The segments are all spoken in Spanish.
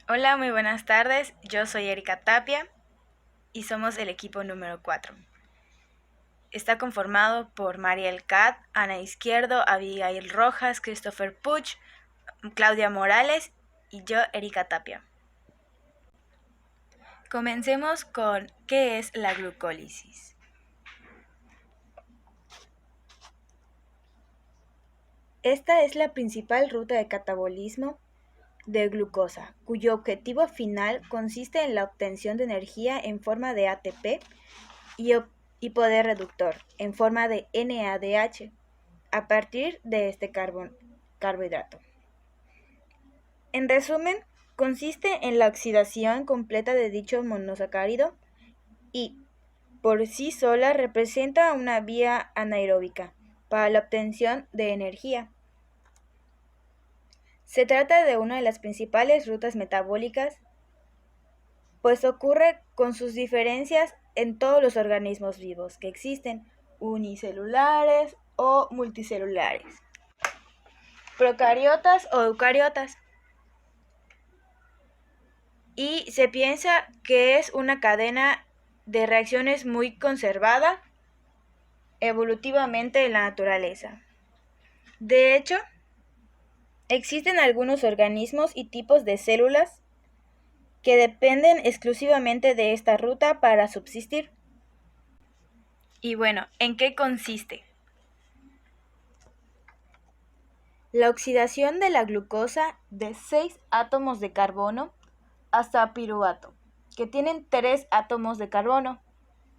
Hola, muy buenas tardes. Yo soy Erika Tapia y somos el equipo número 4. Está conformado por Mariel Cat, Ana Izquierdo, Abigail Rojas, Christopher Puch, Claudia Morales y yo, Erika Tapia. Comencemos con ¿qué es la glucólisis? Esta es la principal ruta de catabolismo de glucosa, cuyo objetivo final consiste en la obtención de energía en forma de ATP y poder reductor en forma de NADH a partir de este carbohidrato. En resumen, consiste en la oxidación completa de dicho monosacárido y, por sí sola, representa una vía anaeróbica para la obtención de energía. Se trata de una de las principales rutas metabólicas, pues ocurre con sus diferencias en todos los organismos vivos que existen, unicelulares o multicelulares, procariotas o eucariotas. Y se piensa que es una cadena de reacciones muy conservada evolutivamente en la naturaleza. De hecho, existen algunos organismos y tipos de células que dependen exclusivamente de esta ruta para subsistir. Y bueno, ¿en qué consiste? La oxidación de la glucosa de 6 átomos de carbono hasta piruvato, que tienen 3 átomos de carbono,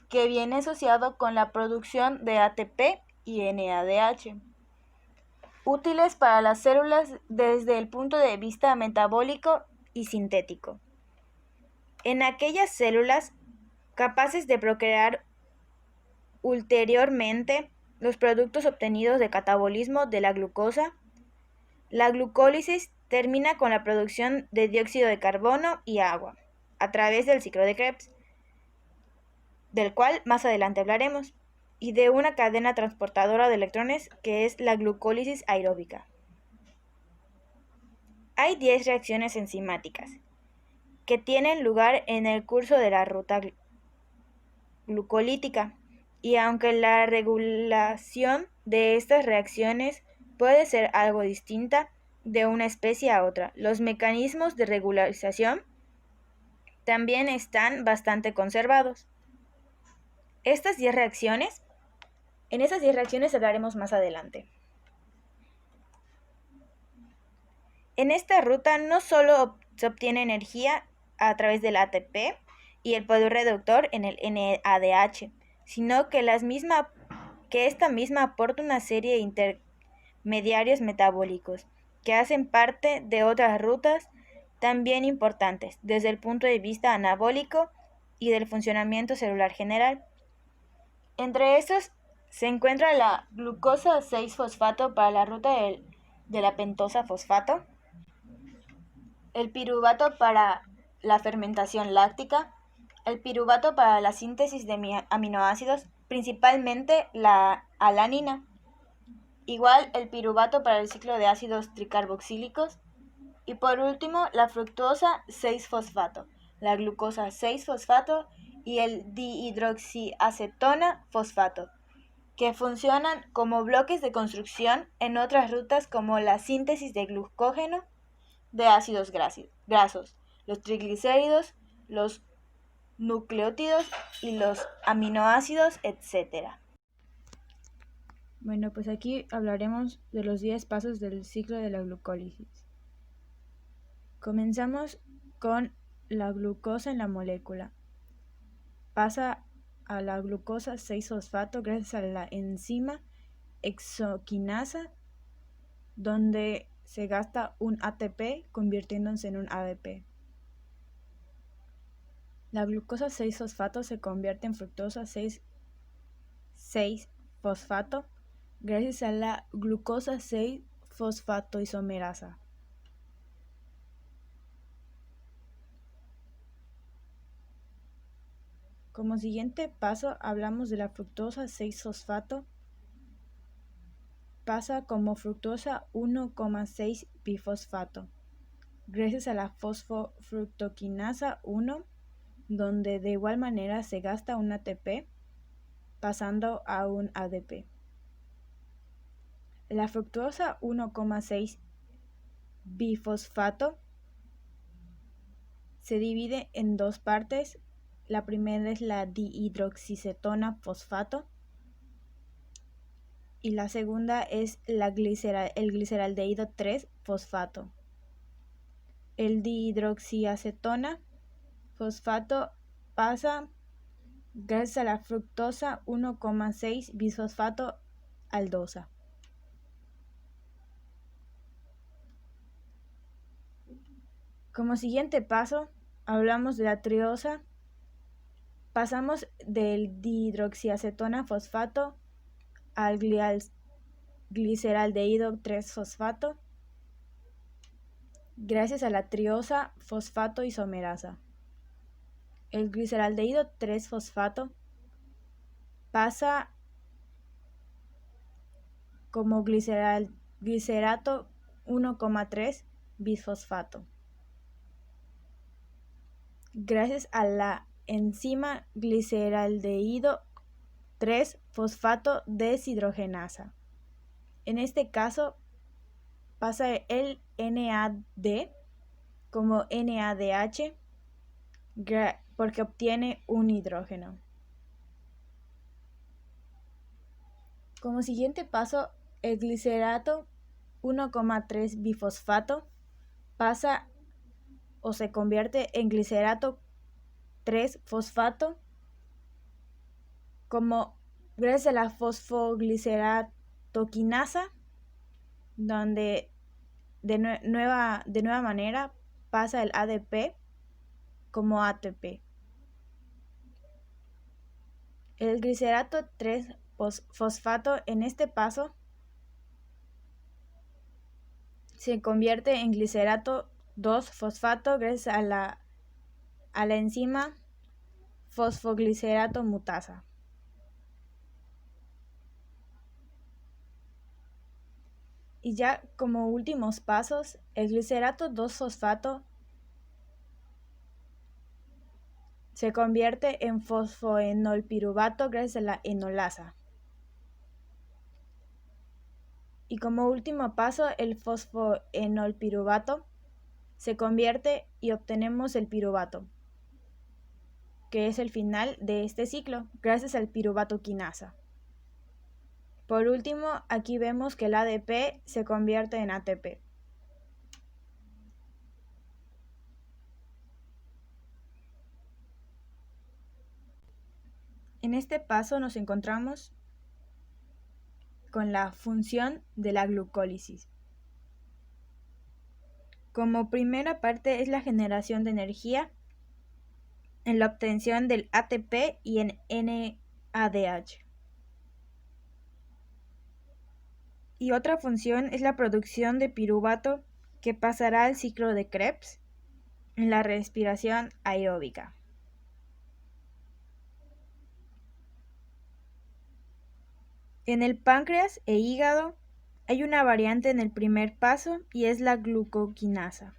que viene asociado con la producción de ATP y NADH, útiles para las células desde el punto de vista metabólico y sintético. En aquellas células capaces de procrear ulteriormente los productos obtenidos de catabolismo de la glucosa, la glucólisis termina con la producción de dióxido de carbono y agua, a través del ciclo de Krebs, del cual más adelante hablaremos, y de una cadena transportadora de electrones que es la glucólisis aeróbica. Hay 10 reacciones enzimáticas que tienen lugar en el curso de la ruta glucolítica, y aunque la regulación de estas reacciones puede ser algo distinta de una especie a otra, los mecanismos de regularización también están bastante conservados. En esas 10 reacciones hablaremos más adelante. En esta ruta no solo se obtiene energía a través del ATP y el poder reductor en el NADH, sino que esta misma aporta una serie de intermediarios metabólicos que hacen parte de otras rutas también importantes desde el punto de vista anabólico y del funcionamiento celular general. Entre estos se encuentra la glucosa 6-fosfato para la ruta de la pentosa fosfato, el piruvato para la fermentación láctica, el piruvato para la síntesis de aminoácidos, principalmente la alanina, igual el piruvato para el ciclo de ácidos tricarboxílicos, y por último la fructosa 6-fosfato, la glucosa 6-fosfato y el dihidroxiacetona fosfato, que funcionan como bloques de construcción en otras rutas como la síntesis de glucógeno de ácidos grasos, los triglicéridos, los nucleótidos y los aminoácidos, etc. Bueno, pues aquí hablaremos de los 10 pasos del ciclo de la glucólisis. Comenzamos con la glucosa en la molécula. Pasa a la glucosa 6-fosfato gracias a la enzima exoquinasa, donde se gasta un ATP convirtiéndose en un ADP. La glucosa 6-fosfato se convierte en fructosa 6-fosfato gracias a la glucosa 6-fosfatoisomerasa. Como siguiente paso hablamos de la fructosa 6-fosfato. Pasa como fructosa 1,6-bifosfato gracias a la fosfofructoquinasa 1, donde de igual manera se gasta un ATP pasando a un ADP. La fructosa 1,6 bifosfato se divide en dos partes. La primera es la dihidroxicetona fosfato y la segunda es el gliceraldehído 3 fosfato. El dihidroxiacetona fosfato pasa gracias a la fructosa 1,6 bisfosfato aldosa. Como siguiente paso, hablamos de la triosa. Pasamos del dihidroxiacetona fosfato al gliceraldehído 3 fosfato gracias a la triosa fosfato isomerasa. El gliceraldehído 3 fosfato pasa como glicerato 1,3 bisfosfato gracias a la enzima gliceraldehído 3 fosfato deshidrogenasa. En este caso pasa el NAD como NADH porque obtiene un hidrógeno. Como siguiente paso, el glicerato 1,3 bifosfato pasa o se convierte en glicerato 3 fosfato como gracias a la fosfogliceratoquinasa, donde de nueva manera pasa el ADP como ATP. El glicerato 3 fosfato en este paso se convierte en glicerato 2 fosfato gracias a la enzima fosfoglicerato mutasa. Y ya como últimos pasos, el glicerato 2 fosfato se convierte en fosfoenolpiruvato gracias a la enolasa. Y como último paso, el fosfoenolpiruvato se convierte y obtenemos el piruvato, que es el final de este ciclo, gracias al piruvato quinasa. Por último, aquí vemos que el ADP se convierte en ATP. En este paso nos encontramos con la función de la glucólisis. Como primera parte es la generación de energía en la obtención del ATP y en NADH. Y otra función es la producción de piruvato que pasará al ciclo de Krebs en la respiración aeróbica. En el páncreas e hígado hay una variante en el primer paso y es la glucoquinasa.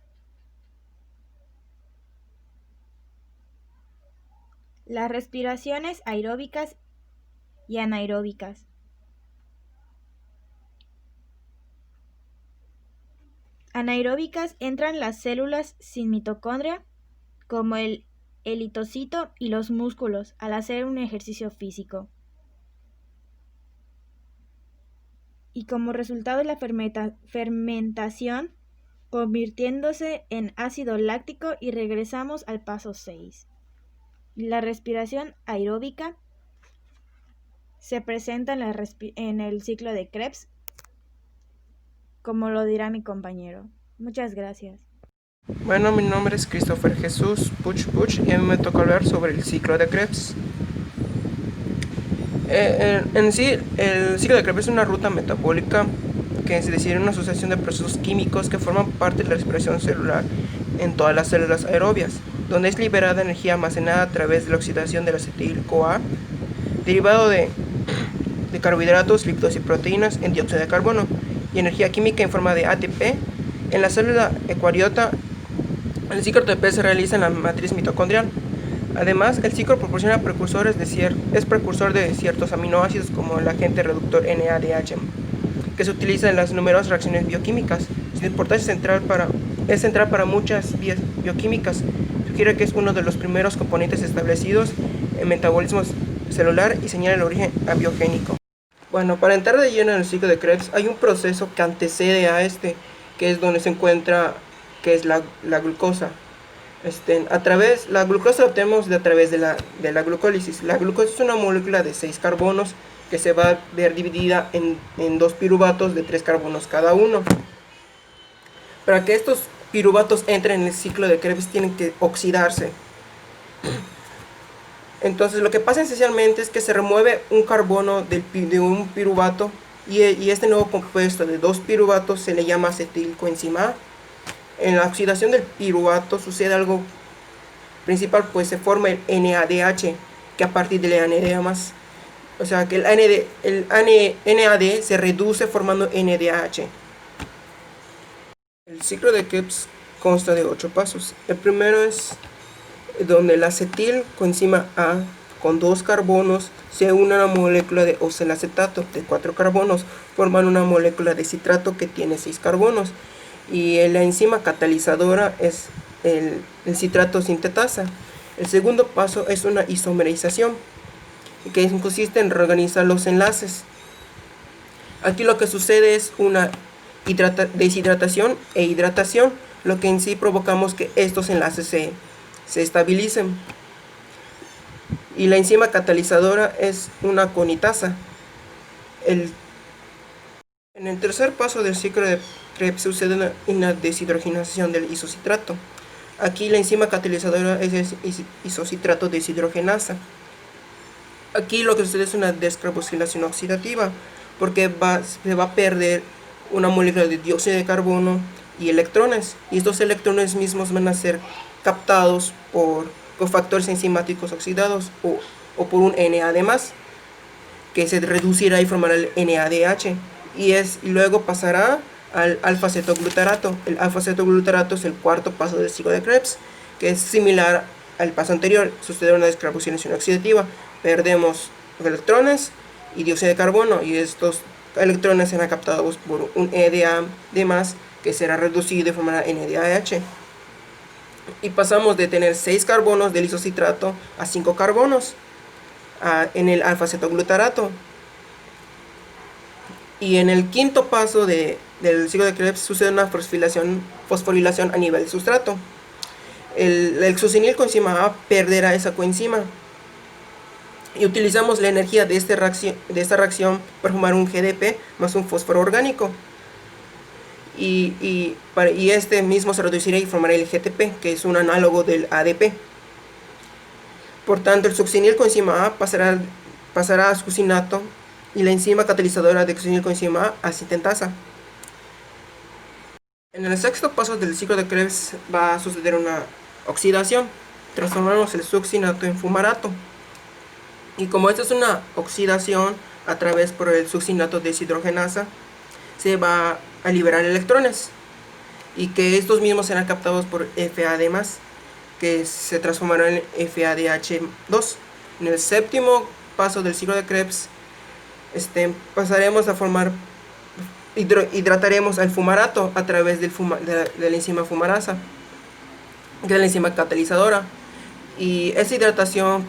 Las respiraciones aeróbicas y anaeróbicas. Anaeróbicas entran las células sin mitocondria, como el eritrocito y los músculos, al hacer un ejercicio físico. Y como resultado de la fermentación, convirtiéndose en ácido láctico y regresamos al paso 6. La respiración aeróbica se presenta en el ciclo de Krebs, como lo dirá mi compañero. Muchas gracias. Bueno, mi nombre es Christopher Jesús Puch y a mí me toca hablar sobre el ciclo de Krebs. En sí, el ciclo de Krebs es una ruta metabólica que se decide en una asociación de procesos químicos que forman parte de la respiración celular en todas las células aerobias, donde es liberada energía almacenada a través de la oxidación del acetil-CoA, derivado de carbohidratos, lípidos y proteínas en dióxido de carbono, y energía química en forma de ATP en la célula eucariota El ciclo ATP se realiza en la matriz mitocondrial. Además, el ciclo proporciona precursores es precursor de ciertos aminoácidos como el agente reductor NADH, que se utiliza en las numerosas reacciones bioquímicas. Su importancia es central para muchas vías bioquímicas. Sugiere que es uno de los primeros componentes establecidos en metabolismo celular y señala el origen abiogénico. Bueno, para entrar de lleno en el ciclo de Krebs, hay un proceso que antecede a este, que es donde se encuentra, que es la glucosa. La glucosa la obtenemos a través de la glucólisis. La glucosa es una molécula de 6 carbonos que se va a ver dividida en 2 piruvatos de 3 carbonos cada uno. Para que estos piruvatos entren en el ciclo de Krebs tienen que oxidarse. Entonces lo que pasa esencialmente es que se remueve un carbono de un piruvato y este nuevo compuesto de 2 piruvatos se le llama acetilcoenzima A. En la oxidación del piruvato sucede algo principal, pues se forma el NADH, que a partir del NAD+. O sea que el NAD se reduce formando NADH. El ciclo de Krebs consta de 8 pasos. El primero es donde el acetilcoenzima A con 2 carbonos se une a una molécula de oxalacetato de 4 carbonos, forman una molécula de citrato que tiene 6 carbonos. Y la enzima catalizadora es el citrato sintetasa. El segundo paso es una isomerización, que consiste en reorganizar los enlaces. Aquí lo que sucede es una deshidratación e hidratación, lo que en sí provocamos que estos enlaces se estabilicen. Y la enzima catalizadora es una conitasa. En el tercer paso del ciclo de Krebs sucede una deshidrogenación del isocitrato. Aquí la enzima catalizadora es el isocitrato deshidrogenasa. Aquí lo que sucede es una descarboxilación oxidativa, porque se va a perder una molécula de dióxido de carbono y electrones, y estos electrones mismos van a ser captados por cofactores enzimáticos oxidados o por un NAD+, que se reducirá y formará el NADH, y luego pasará al alfa-cetoglutarato. El alfa-cetoglutarato es el cuarto paso del ciclo de Krebs, que es similar al paso anterior. Sucede una descarboxilación oxidativa, perdemos electrones y dióxido de carbono, y estos electrones serán captados por un NAD+, que será reducido y formará NADH. Y pasamos de tener 6 carbonos del isocitrato a 5 carbonos en el alfa-cetoglutarato. Y en el quinto paso del ciclo de Krebs sucede una fosforilación a nivel del sustrato. El succinilcoenzima A perderá esa coenzima. Y utilizamos la energía de esta reacción para formar un GDP más un fósforo orgánico. Y este mismo se reducirá y formará el GTP, que es un análogo del ADP. Por tanto, el succinilcoenzima A pasará a succinato y la enzima catalizadora de succinilcoenzima A sintentasa. En el sexto paso del ciclo de Krebs va a suceder una oxidación. Transformamos el succinato en fumarato. Y como esta es una oxidación a través por el succinato deshidrogenasa, se va a liberar electrones y que estos mismos serán captados por FAD+, que se transformará en FADH2. En el séptimo paso del ciclo de Krebs pasaremos a formar, hidrataremos al fumarato a través de la enzima fumarasa, que es la enzima catalizadora, y esa hidratación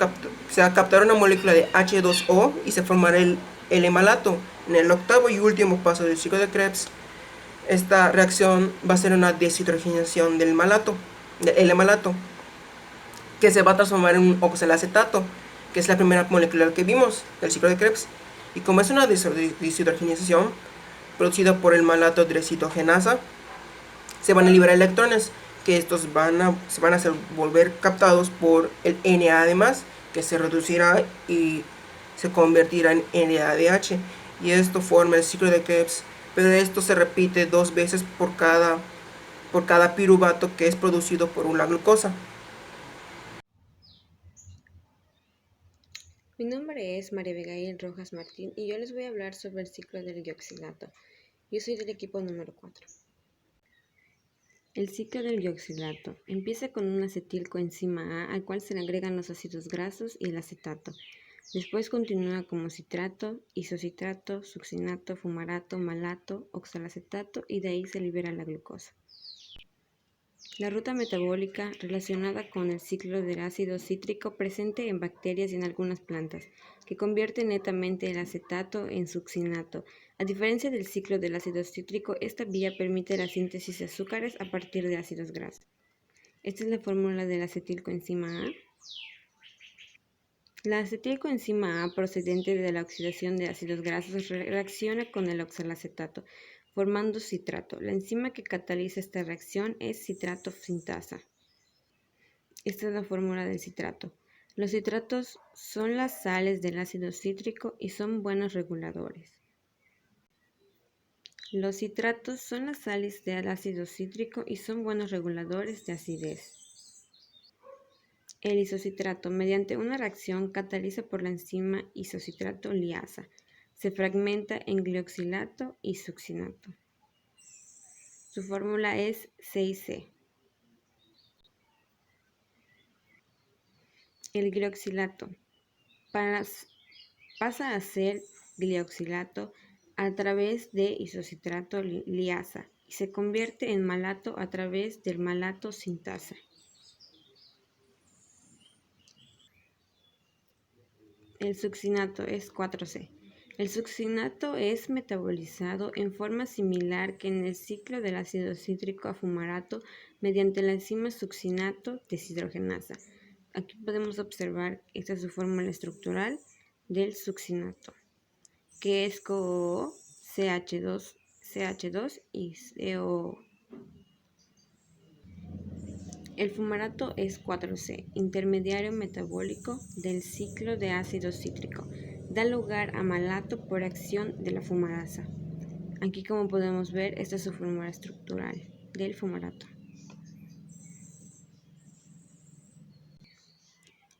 se captará una molécula de H2O y se formará el L-malato. En el octavo y último paso del ciclo de Krebs, esta reacción va a ser una deshidrogenación del L-malato, que se va a transformar en un oxalacetato, que es la primera molécula que vimos del ciclo de Krebs. Y como es una deshidrogenación producida por el malato de deshidrogenasa, se van a liberar electrones, que estos se van a volver captados por el NAD+, que se reducirá y se convertirá en NADH, y esto forma el ciclo de Krebs, pero esto se repite 2 veces por cada piruvato que es producido por una glucosa. Mi nombre es María Abigail Rojas Martín y yo les voy a hablar sobre el ciclo del dioxinato. Yo soy del equipo número 4. El ciclo del glioxilato empieza con un acetilcoenzima A al cual se le agregan los ácidos grasos y el acetato. Después continúa como citrato, isocitrato, succinato, fumarato, malato, oxalacetato y de ahí se libera la glucosa. La ruta metabólica relacionada con el ciclo del ácido cítrico presente en bacterias y en algunas plantas, que convierte netamente el acetato en succinato. A diferencia del ciclo del ácido cítrico, esta vía permite la síntesis de azúcares a partir de ácidos grasos. Esta es la fórmula del acetilcoenzima A. La acetilcoenzima A procedente de la oxidación de ácidos grasos reacciona con el oxalacetato, formando citrato. La enzima que cataliza esta reacción es citrato sintasa. Esta es la fórmula del citrato. Los citratos son las sales del ácido cítrico y son buenos reguladores. Los citratos son las sales del ácido cítrico y son buenos reguladores de acidez. El isocitrato, mediante una reacción, cataliza por la enzima isocitrato liasa. Se fragmenta en glioxilato y succinato. Su fórmula es 6C. El glioxilato pasa a ser glioxilato a través de isocitrato liasa y se convierte en malato a través del malato sintasa. El succinato es 4C. El succinato es metabolizado en forma similar que en el ciclo del ácido cítrico a fumarato mediante la enzima succinato deshidrogenasa. Aquí podemos observar, esta es su fórmula estructural del succinato, que es COO, CH2 y COO. El fumarato es 4C, intermediario metabólico del ciclo de ácido cítrico. Da lugar a malato por acción de la fumarasa. Aquí, como podemos ver, esta es su fórmula estructural del fumarato.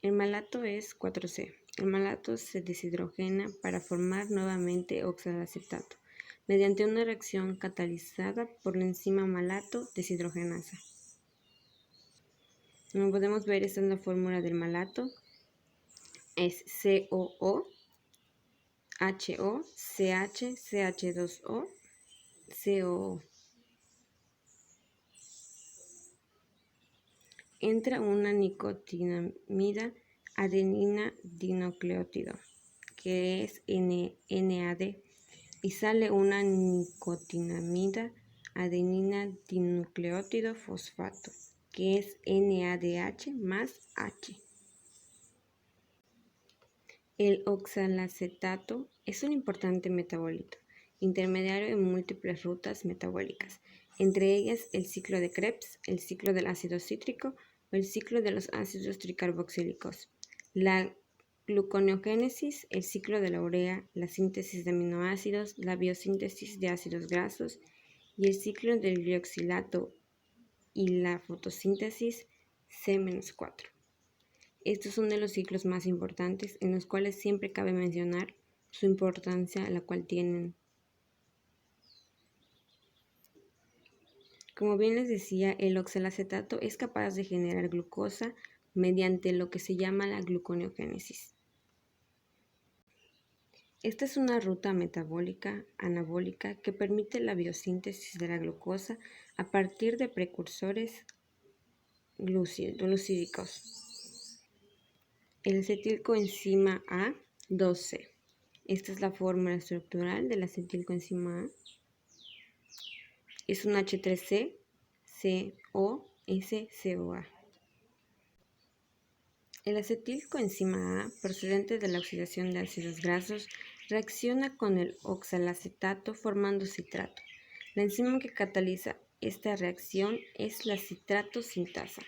El malato es 4C. El malato se deshidrogena para formar nuevamente oxalacetato mediante una reacción catalizada por la enzima malato deshidrogenasa. Como podemos ver, esta es la fórmula del malato. Es COO, HO, CH, CH2O, COO. Entra una nicotinamida adenina dinucleótido, que es NAD, y sale una nicotinamida adenina dinucleótido fosfato, que es NADH más H. El oxalacetato es un importante metabolito, intermediario en múltiples rutas metabólicas, entre ellas el ciclo de Krebs, el ciclo del ácido cítrico o el ciclo de los ácidos tricarboxílicos, la gluconeogénesis, el ciclo de la urea, la síntesis de aminoácidos, la biosíntesis de ácidos grasos y el ciclo del glioxilato y la fotosíntesis C-4. Estos son de los ciclos más importantes en los cuales siempre cabe mencionar su importancia, la cual tienen. Como bien les decía, el oxalacetato es capaz de generar glucosa mediante lo que se llama la gluconeogénesis. Esta es una ruta metabólica anabólica que permite la biosíntesis de la glucosa a partir de precursores glucídicos. El acetilcoenzima A, 2C. Esta es la fórmula estructural del acetilcoenzima A. Es un H3C, COSCOA. El acetilcoenzima A, procedente de la oxidación de ácidos grasos, reacciona con el oxalacetato formando citrato. La enzima que cataliza esta reacción es la citrato sintasa.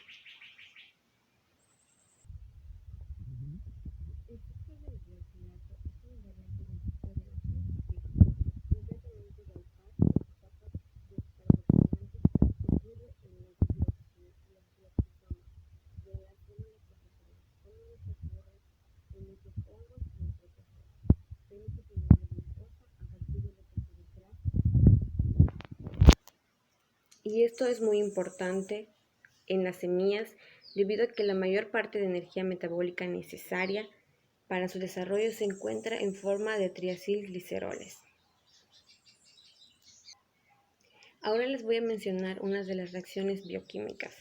Y esto es muy importante en las semillas debido a que la mayor parte de energía metabólica necesaria para su desarrollo se encuentra en forma de triacilgliceroles. Ahora les voy a mencionar unas de las reacciones bioquímicas.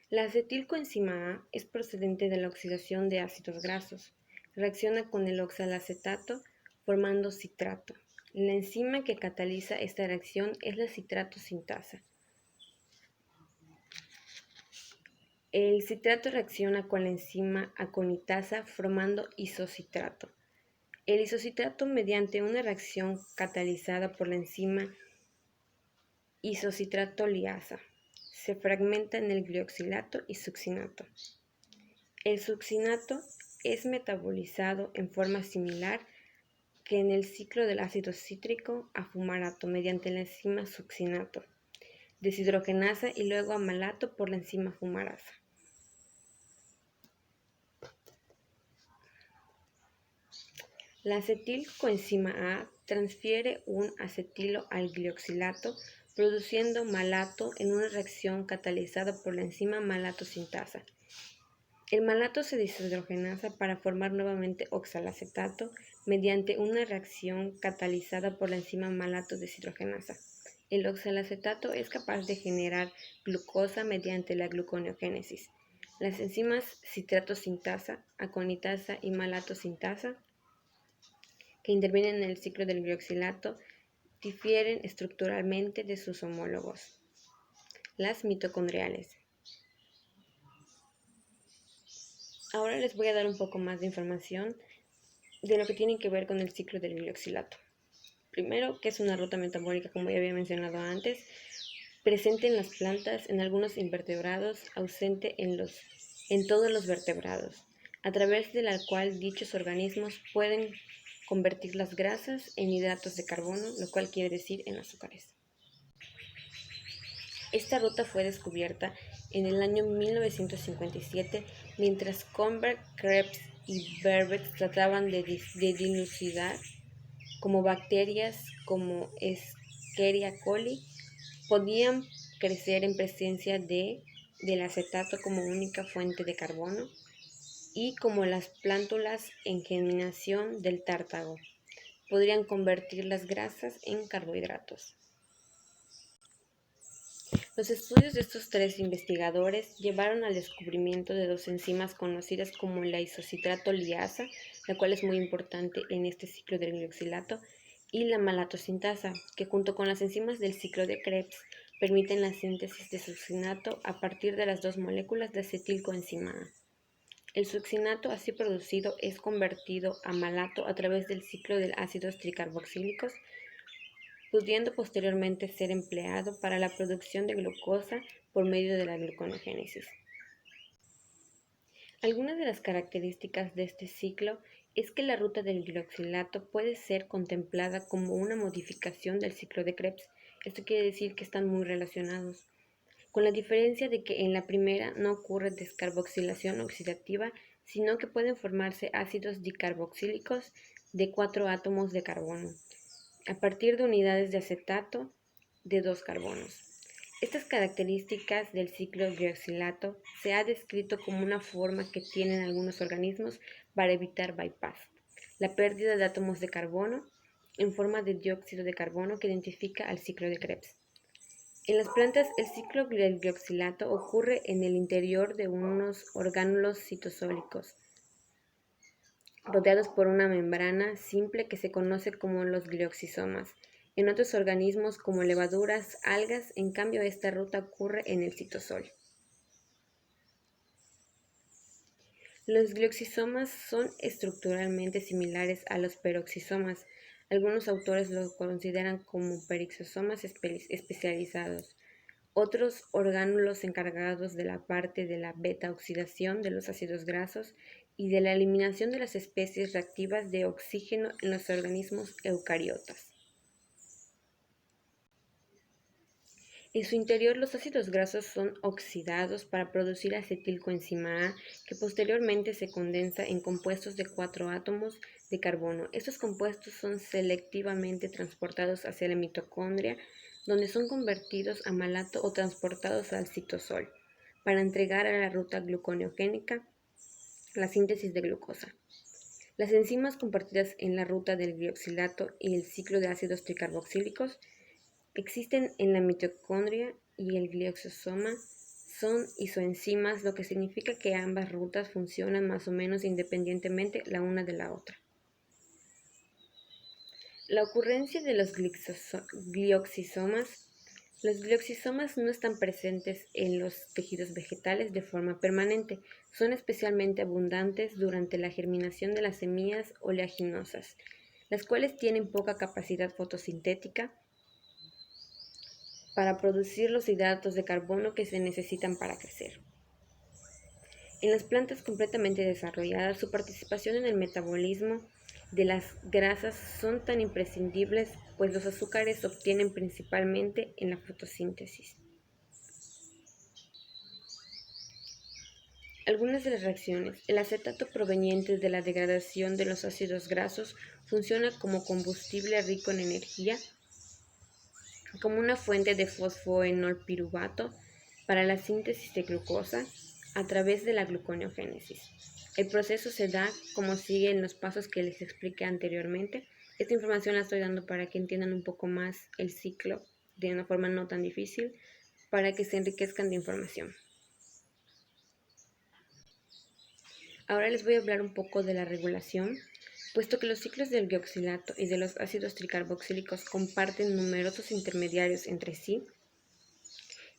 La acetilcoenzima A es procedente de la oxidación de ácidos grasos. Reacciona con el oxalacetato formando citrato. La enzima que cataliza esta reacción es la citrato sintasa. El citrato reacciona con la enzima aconitasa formando isocitrato. El isocitrato, mediante una reacción catalizada por la enzima isocitrato liasa, se fragmenta en el glioxilato y succinato. El succinato es metabolizado en forma similar que en el ciclo del ácido cítrico a fumarato mediante la enzima succinato, deshidrogenasa y luego a malato por la enzima fumarasa. La acetilcoenzima A transfiere un acetilo al glioxilato produciendo malato en una reacción catalizada por la enzima malato sintasa. El malato se deshidrogenasa para formar nuevamente oxalacetato mediante una reacción catalizada por la enzima malato deshidrogenasa. El oxalacetato es capaz de generar glucosa mediante la gluconeogénesis. Las enzimas citrato sintasa, aconitasa y malato sintasa que intervienen en el ciclo del glioxilato difieren estructuralmente de sus homólogos, las mitocondriales. Ahora les voy a dar un poco más de información de lo que tiene que ver con el ciclo del glioxilato. Primero, que es una ruta metabólica, como ya había mencionado antes, presente en las plantas, en algunos invertebrados, ausente en todos los vertebrados, a través de la cual dichos organismos pueden convertir las grasas en hidratos de carbono, lo cual quiere decir en azúcares. Esta ruta fue descubierta en el año 1957 mientras Kronberg, Krebs y Verbeek trataban de dilucidar cómo bacterias como Escherichia coli podían crecer en presencia del acetato como única fuente de carbono y como las plántulas en germinación del tártago podrían convertir las grasas en carbohidratos. Los estudios de estos tres investigadores llevaron al descubrimiento de dos enzimas conocidas como la isocitrato liasa, la cual es muy importante en este ciclo del glioxilato, y la malatosintasa, que junto con las enzimas del ciclo de Krebs permiten la síntesis de succinato a partir de las dos moléculas de acetilcoenzima A. El succinato así producido es convertido a malato a través del ciclo de ácidos tricarboxílicos, pudiendo posteriormente ser empleado para la producción de glucosa por medio de la gluconeogénesis. Algunas de las características de este ciclo es que la ruta del glioxilato puede ser contemplada como una modificación del ciclo de Krebs. Esto quiere decir que están muy relacionados, con la diferencia de que en la primera no ocurre descarboxilación oxidativa, sino que pueden formarse ácidos dicarboxílicos de 4 átomos de carbono, a partir de unidades de acetato de 2 carbonos. Estas características del ciclo glioxilato se ha descrito como una forma que tienen algunos organismos para evitar bypass, la pérdida de átomos de carbono en forma de dióxido de carbono que identifica al ciclo de Krebs. En las plantas, el ciclo del glioxilato ocurre en el interior de unos orgánulos citosólicos, rodeados por una membrana simple que se conoce como los glioxisomas. En otros organismos, como levaduras, algas, en cambio, esta ruta ocurre en el citosol. Los glioxisomas son estructuralmente similares a los peroxisomas. Algunos autores los consideran como peroxisomas especializados. Otros orgánulos encargados de la parte de la beta-oxidación de los ácidos grasos y de la eliminación de las especies reactivas de oxígeno en los organismos eucariotas. En su interior, los ácidos grasos son oxidados para producir acetilcoenzima A, que posteriormente se condensa en compuestos de 4 átomos de carbono. Estos compuestos son selectivamente transportados hacia la mitocondria, donde son convertidos a malato o transportados al citosol para entregar a la ruta gluconeogénica la síntesis de glucosa. Las enzimas compartidas en la ruta del glioxilato y el ciclo de ácidos tricarboxílicos existen en la mitocondria y el glioxosoma. Son isoenzimas, lo que significa que ambas rutas funcionan más o menos independientemente la una de la otra. La ocurrencia de los glioxisomas. Los glioxisomas no están presentes en los tejidos vegetales de forma permanente. Son especialmente abundantes durante la germinación de las semillas oleaginosas, las cuales tienen poca capacidad fotosintética para producir los hidratos de carbono que se necesitan para crecer. En las plantas completamente desarrolladas, su participación en el metabolismo de las grasas son tan imprescindibles, pues los azúcares se obtienen principalmente en la fotosíntesis. Algunas de las reacciones. El acetato proveniente de la degradación de los ácidos grasos funciona como combustible rico en energía, como una fuente de fosfoenolpiruvato para la síntesis de glucosa a través de la gluconeogénesis. El proceso se da como sigue en los pasos que les expliqué anteriormente. Esta información la estoy dando para que entiendan un poco más el ciclo de una forma no tan difícil, para que se enriquezcan de información. Ahora les voy a hablar un poco de la regulación. Puesto que los ciclos del glioxilato y de los ácidos tricarboxílicos comparten numerosos intermediarios entre sí,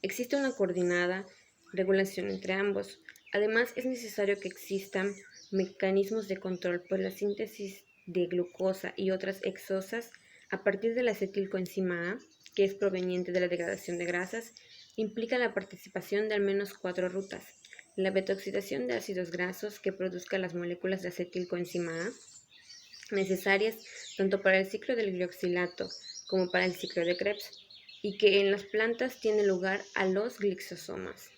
existe una coordinada regulación entre ambos. Además, es necesario que existan mecanismos de control, pues la síntesis de glucosa y otras exosas a partir de la acetilcoenzima A, que es proveniente de la degradación de grasas, implica la participación de al menos 4 rutas. La beta-oxidación de ácidos grasos que produzca las moléculas de acetilcoenzima A, necesarias tanto para el ciclo del glioxilato como para el ciclo de Krebs, y que en las plantas tiene lugar a los glicosomas.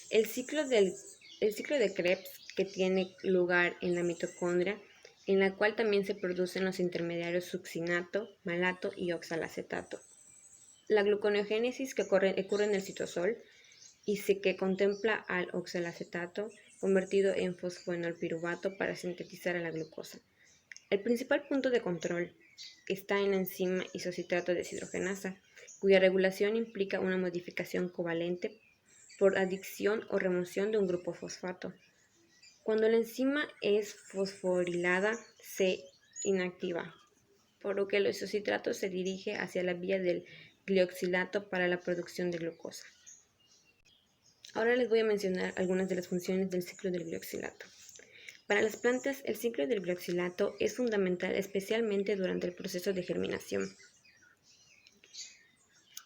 El ciclo de Krebs, que tiene lugar en la mitocondria, en la cual también se producen los intermediarios succinato, malato y oxalacetato. La gluconeogénesis, que ocurre en el citosol y que contempla al oxalacetato convertido en fosfoenolpiruvato para sintetizar a la glucosa. El principal punto de control está en la enzima isocitrato deshidrogenasa, cuya regulación implica una modificación covalente por adición o remoción de un grupo fosfato. Cuando la enzima es fosforilada, se inactiva, por lo que el isocitrato se dirige hacia la vía del glioxilato para la producción de glucosa. Ahora les voy a mencionar algunas de las funciones del ciclo del glioxilato. Para las plantas, el ciclo del glioxilato es fundamental especialmente durante el proceso de germinación,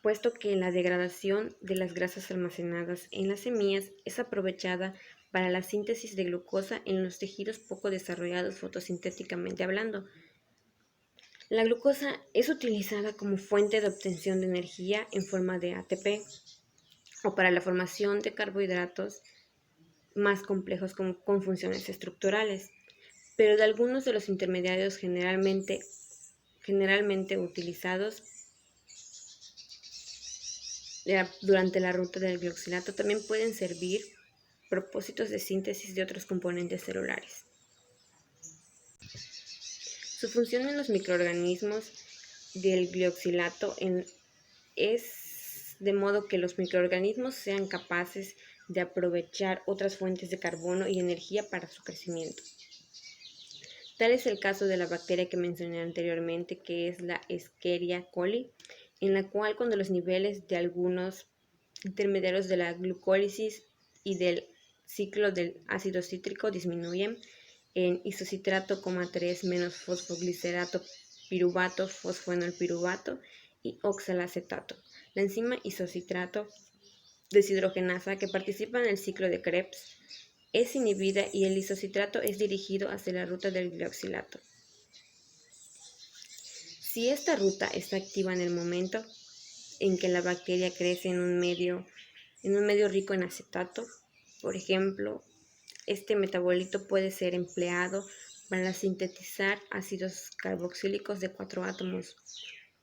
puesto que la degradación de las grasas almacenadas en las semillas es aprovechada para la síntesis de glucosa en los tejidos poco desarrollados fotosintéticamente hablando. La glucosa es utilizada como fuente de obtención de energía en forma de ATP o para la formación de carbohidratos más complejos con funciones estructurales, pero de algunos de los intermediarios generalmente utilizados durante la ruta del glioxilato también pueden servir propósitos de síntesis de otros componentes celulares. Su función en los microorganismos del glioxilato es de modo que los microorganismos sean capaces de aprovechar otras fuentes de carbono y energía para su crecimiento. Tal es el caso de la bacteria que mencioné anteriormente, que es la Escherichia coli, en la cual cuando los niveles de algunos intermediarios de la glucólisis y del ciclo del ácido cítrico disminuyen en isocitrato, 3 menos fosfoglicerato piruvato, fosfoenolpiruvato y oxalacetato. La enzima isocitrato deshidrogenasa que participa en el ciclo de Krebs es inhibida y el isocitrato es dirigido hacia la ruta del glioxilato. Si esta ruta está activa en el momento en que la bacteria crece en un medio rico en acetato, por ejemplo, este metabolito puede ser empleado para sintetizar ácidos carboxílicos de 4 átomos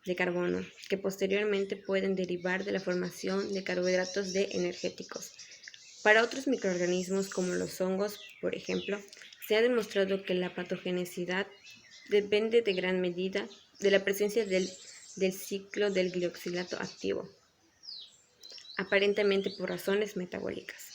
de carbono, que posteriormente pueden derivar de la formación de carbohidratos energéticos. Para otros microorganismos como los hongos, por ejemplo, se ha demostrado que la patogenicidad depende de gran medida de la presencia del ciclo del glioxilato activo, aparentemente por razones metabólicas.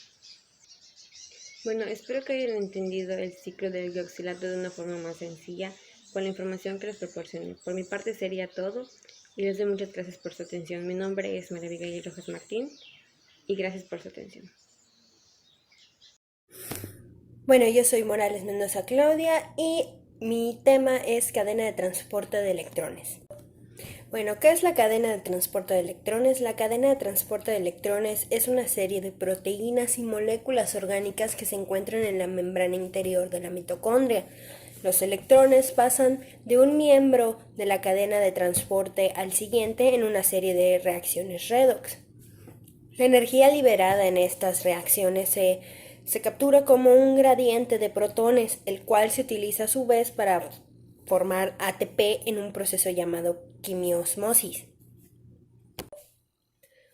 Bueno, espero que hayan entendido el ciclo del glioxilato de una forma más sencilla con la información que les proporcioné. Por mi parte sería todo y les doy muchas gracias por su atención. Mi nombre es María Abigail Rojas Martín y gracias por su atención. Bueno, yo soy Morales Mendoza Claudia y mi tema es cadena de transporte de electrones. Bueno, ¿qué es la cadena de transporte de electrones? La cadena de transporte de electrones es una serie de proteínas y moléculas orgánicas que se encuentran en la membrana interior de la mitocondria. Los electrones pasan de un miembro de la cadena de transporte al siguiente en una serie de reacciones redox. La energía liberada en estas reacciones se captura como un gradiente de protones, el cual se utiliza a su vez para formar ATP en un proceso llamado quimiosmosis.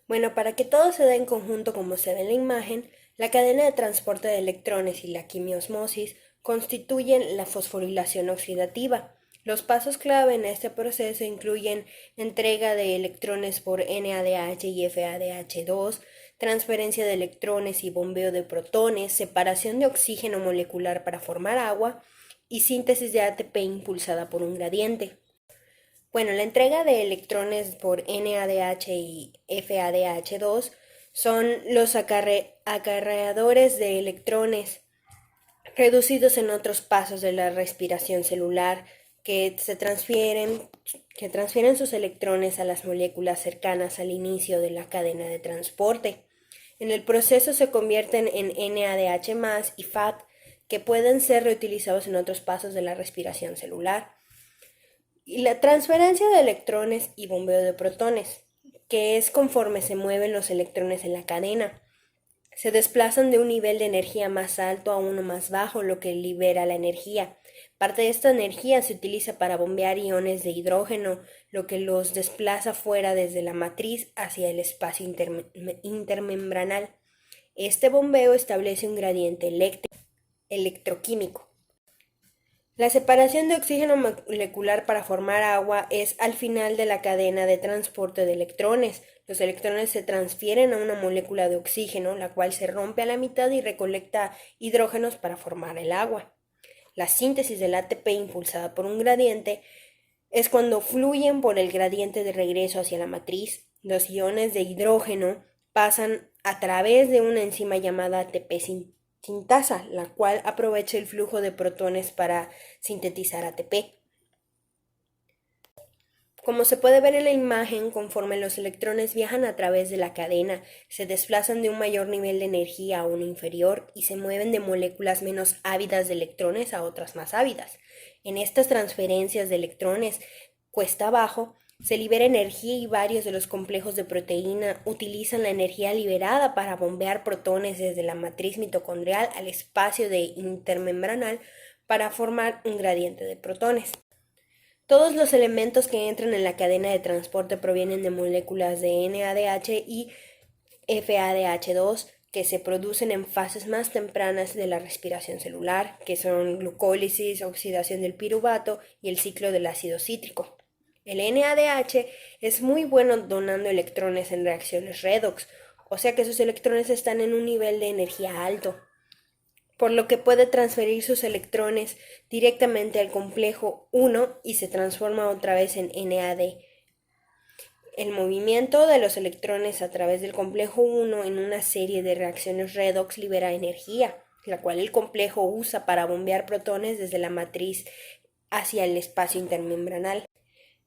Bueno, para que todo se dé en conjunto como se ve en la imagen, la cadena de transporte de electrones y la quimiosmosis constituyen la fosforilación oxidativa. Los pasos clave en este proceso incluyen entrega de electrones por NADH y FADH2, transferencia de electrones y bombeo de protones, separación de oxígeno molecular para formar agua y síntesis de ATP impulsada por un gradiente. Bueno, la entrega de electrones por NADH y FADH2 son los acarreadores de electrones reducidos en otros pasos de la respiración celular que transfieren sus electrones a las moléculas cercanas al inicio de la cadena de transporte. En el proceso se convierten en NADH+ y FAD, que pueden ser reutilizados en otros pasos de la respiración celular. Y la transferencia de electrones y bombeo de protones, que es conforme se mueven los electrones en la cadena. Se desplazan de un nivel de energía más alto a uno más bajo, lo que libera la energía. Parte de esta energía se utiliza para bombear iones de hidrógeno, lo que los desplaza fuera desde la matriz hacia el espacio intermembranal. Este bombeo establece un gradiente electroquímico. La separación de oxígeno molecular para formar agua es al final de la cadena de transporte de electrones. Los electrones se transfieren a una molécula de oxígeno, la cual se rompe a la mitad y recolecta hidrógenos para formar el agua. La síntesis del ATP impulsada por un gradiente es cuando fluyen por el gradiente de regreso hacia la matriz. Los iones de hidrógeno pasan a través de una enzima llamada ATP sintasa, la cual aprovecha el flujo de protones para sintetizar ATP. Como se puede ver en la imagen, conforme los electrones viajan a través de la cadena, se desplazan de un mayor nivel de energía a uno inferior y se mueven de moléculas menos ávidas de electrones a otras más ávidas. En estas transferencias de electrones cuesta abajo, se libera energía y varios de los complejos de proteína utilizan la energía liberada para bombear protones desde la matriz mitocondrial al espacio intermembranal para formar un gradiente de protones. Todos los elementos que entran en la cadena de transporte provienen de moléculas de NADH y FADH2 que se producen en fases más tempranas de la respiración celular, que son glucólisis, oxidación del piruvato y el ciclo del ácido cítrico. El NADH es muy bueno donando electrones en reacciones redox, o sea que sus electrones están en un nivel de energía alto, por lo que puede transferir sus electrones directamente al complejo 1 y se transforma otra vez en NAD. El movimiento de los electrones a través del complejo 1 en una serie de reacciones redox libera energía, la cual el complejo usa para bombear protones desde la matriz hacia el espacio intermembranal.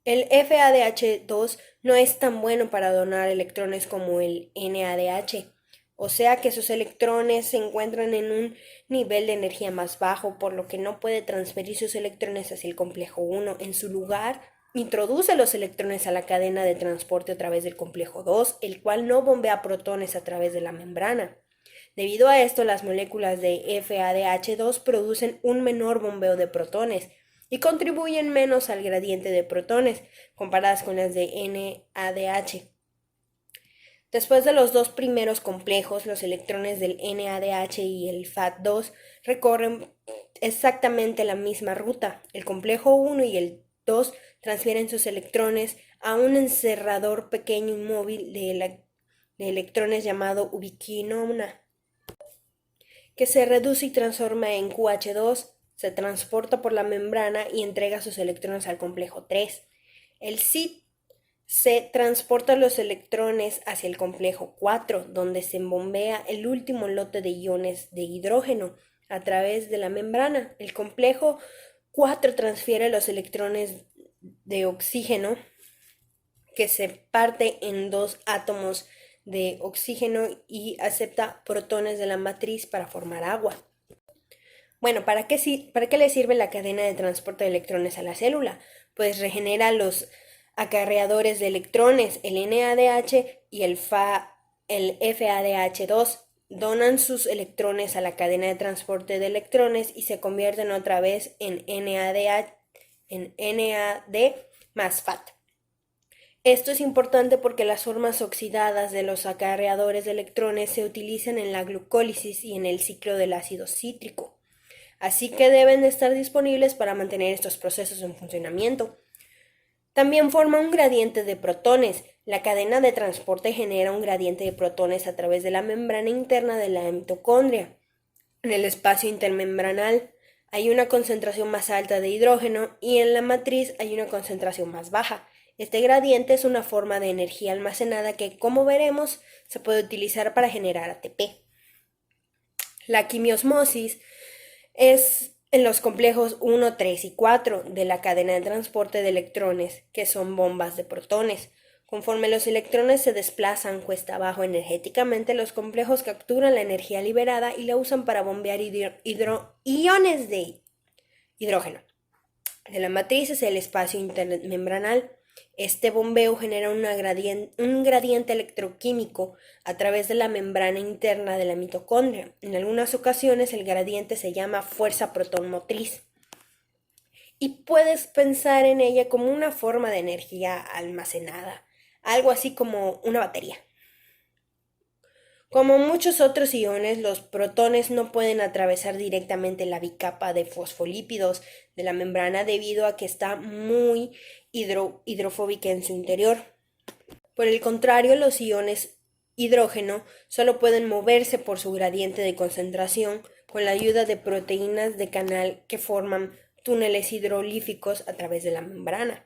El FADH2 no es tan bueno para donar electrones como el NADH, o sea que sus electrones se encuentran en un nivel de energía más bajo, por lo que no puede transferir sus electrones hacia el complejo 1. En su lugar, introduce los electrones a la cadena de transporte a través del complejo 2, el cual no bombea protones a través de la membrana. Debido a esto, las moléculas de FADH2 producen un menor bombeo de protones, y contribuyen menos al gradiente de protones comparadas con las de NADH. Después de los dos primeros complejos, los electrones del NADH y el FAD2 recorren exactamente la misma ruta. El complejo 1 y el 2 transfieren sus electrones a un encerrador pequeño y móvil de electrones llamado ubiquinona, que se reduce y transforma en QH2, se transporta por la membrana y entrega sus electrones al complejo 3. El CID se transporta los electrones hacia el complejo 4, donde se bombea el último lote de iones de hidrógeno a través de la membrana. El complejo 4 transfiere los electrones de oxígeno, que se parte en dos átomos de oxígeno y acepta protones de la matriz para formar agua. Bueno, ¿para qué le sirve la cadena de transporte de electrones a la célula? Pues regenera los acarreadores de electrones, el NADH y el FADH2, donan sus electrones a la cadena de transporte de electrones y se convierten otra vez en NAD más FAT. Esto es importante porque las formas oxidadas de los acarreadores de electrones se utilizan en la glucólisis y en el ciclo del ácido cítrico, así que deben de estar disponibles para mantener estos procesos en funcionamiento. También forma un gradiente de protones. La cadena de transporte genera un gradiente de protones a través de la membrana interna de la mitocondria. En el espacio intermembranal hay una concentración más alta de hidrógeno y en la matriz hay una concentración más baja. Este gradiente es una forma de energía almacenada que, como veremos, se puede utilizar para generar ATP. La quimiosmosis es en los complejos 1, 3 y 4 de la cadena de transporte de electrones, que son bombas de protones. Conforme los electrones se desplazan cuesta abajo energéticamente, los complejos capturan la energía liberada y la usan para bombear iones de hidrógeno. De la matriz es el espacio intermembranal. Este bombeo genera un gradiente electroquímico a través de la membrana interna de la mitocondria. En algunas ocasiones el gradiente se llama fuerza protonmotriz y puedes pensar en ella como una forma de energía almacenada, algo así como una batería. Como muchos otros iones, los protones no pueden atravesar directamente la bicapa de fosfolípidos de la membrana debido a que está muy hidrofóbica en su interior. Por el contrario, los iones hidrógeno solo pueden moverse por su gradiente de concentración con la ayuda de proteínas de canal que forman túneles hidrolíficos a través de la membrana.